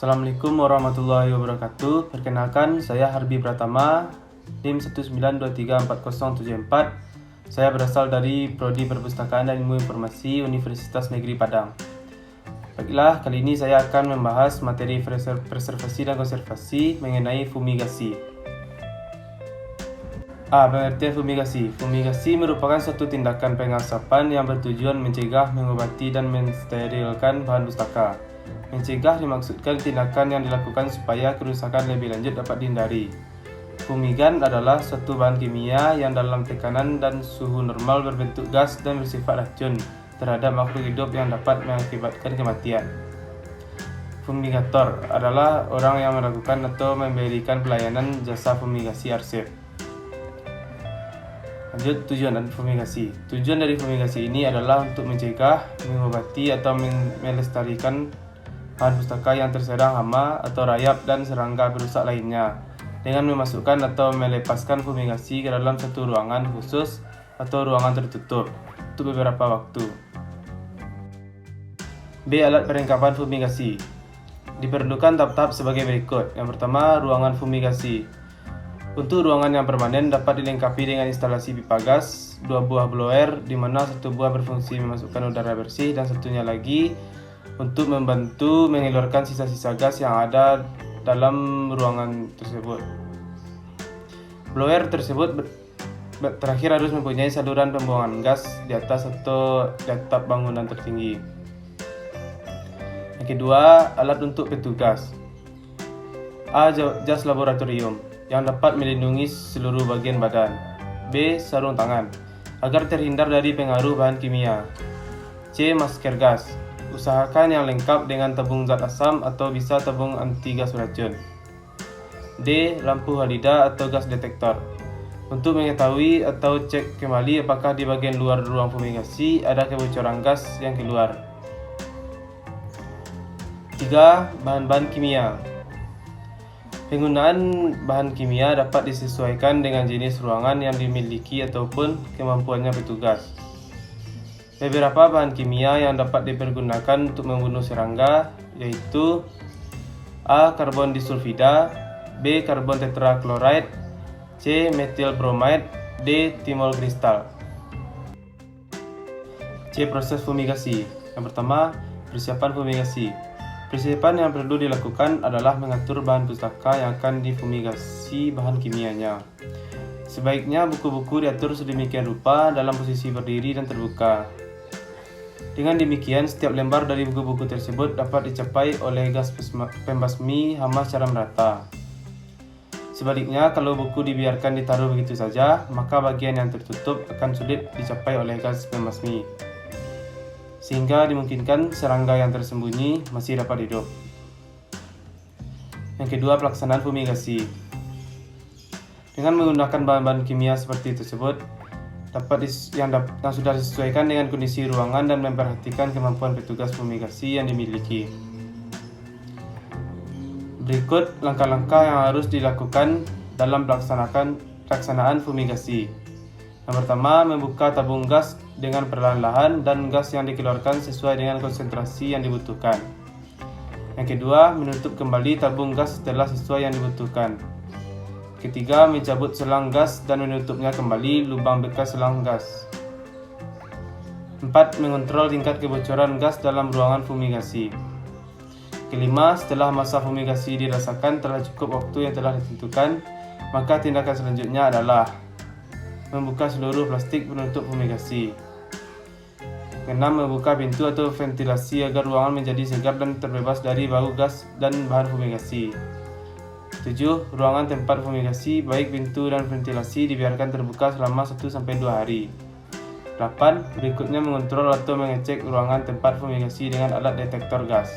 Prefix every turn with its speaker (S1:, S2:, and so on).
S1: Assalamualaikum warahmatullahi wabarakatuh. Perkenalkan, saya Harbi Pratama, NIM 1923404. Saya berasal dari Prodi Perpustakaan dan Ilmu Informasi Universitas Negeri Padang. Baiklah, kali ini saya akan membahas materi preservasi dan konservasi mengenai fumigasi. Pengertian fumigasi. Fumigasi merupakan suatu tindakan pengasapan yang bertujuan mencegah, mengobati, dan mensterilkan bahan pustaka. Mencegah dimaksudkan tindakan yang dilakukan supaya kerusakan lebih lanjut dapat dihindari. Fumigan adalah suatu bahan kimia yang dalam tekanan dan suhu normal berbentuk gas dan bersifat racun terhadap makhluk hidup yang dapat mengakibatkan kematian. Fumigator adalah orang yang melakukan atau memberikan pelayanan jasa fumigasi arsip. Lanjut, tujuan dan fumigasi. Tujuan dari fumigasi ini adalah untuk mencegah, mengobati, atau melestarikan bahan pustaka yang terserang hama atau rayap dan serangga perusak lainnya dengan memasukkan atau melepaskan fumigasi ke dalam satu ruangan khusus atau ruangan tertutup untuk beberapa waktu. B. Alat perlengkapan fumigasi. Diperlukan tahap-tahap sebagai berikut. Yang pertama, ruangan fumigasi. Untuk ruangan yang permanen dapat dilengkapi dengan instalasi pipa gas, 2 buah blower di mana satu buah berfungsi memasukkan udara bersih dan satunya lagi untuk membantu mengeluarkan sisa-sisa gas yang ada dalam ruangan tersebut. Blower tersebut terakhir harus mempunyai saluran pembuangan gas di atas atau di atap bangunan tertinggi. Yang kedua, alat untuk petugas. A. Jas laboratorium yang dapat melindungi seluruh bagian badan. B. Sarung tangan agar terhindar dari pengaruh bahan kimia. C. Masker gas. Usahakan yang lengkap dengan tabung zat asam atau bisa tabung anti gas beracun. D. Lampu halida atau gas detektor untuk mengetahui atau cek kembali apakah di bagian luar ruang fumigasi ada kebocoran gas yang keluar. 3. Bahan-bahan kimia. Penggunaan bahan kimia dapat disesuaikan dengan jenis ruangan yang dimiliki ataupun kemampuannya petugas. Beberapa bahan kimia yang dapat dipergunakan untuk membunuh serangga yaitu A. Karbon disulfida, B. Karbon tetrakloride, C. Metil bromide, D. Timol kristal. C. Proses fumigasi. Yang pertama, persiapan fumigasi. Persiapan yang perlu dilakukan adalah mengatur bahan pustaka yang akan difumigasi bahan kimianya. Sebaiknya buku-buku diatur sedemikian rupa dalam posisi berdiri dan terbuka. Dengan demikian, setiap lembar dari buku-buku tersebut dapat dicapai oleh gas pembasmi hama secara merata. Sebaliknya, kalau buku dibiarkan ditaruh begitu saja, maka bagian yang tertutup akan sulit dicapai oleh gas pembasmi, sehingga dimungkinkan serangga yang tersembunyi masih dapat hidup. Yang kedua, pelaksanaan fumigasi. Dengan menggunakan bahan-bahan kimia seperti tersebut, yang sudah disesuaikan dengan kondisi ruangan dan memperhatikan kemampuan petugas fumigasi yang dimiliki. Berikut langkah-langkah yang harus dilakukan dalam pelaksanaan fumigasi. Yang pertama, membuka tabung gas dengan perlahan-lahan dan gas yang dikeluarkan sesuai dengan konsentrasi yang dibutuhkan. Yang kedua, menutup kembali tabung gas setelah sesuai yang dibutuhkan. Ketiga, mencabut selang gas dan menutupnya kembali lubang bekas selang gas. 4. Mengontrol tingkat kebocoran gas dalam ruangan fumigasi. Kelima, setelah masa fumigasi dirasakan telah cukup waktu yang telah ditentukan, maka tindakan selanjutnya adalah membuka seluruh plastik penutup fumigasi. 6. Membuka pintu atau ventilasi agar ruangan menjadi segar dan terbebas dari bau gas dan bahan fumigasi. 7. Ruangan tempat fumigasi, baik pintu dan ventilasi, dibiarkan terbuka selama 1-2 hari. 8. Berikutnya mengontrol atau mengecek ruangan tempat fumigasi dengan alat detektor gas.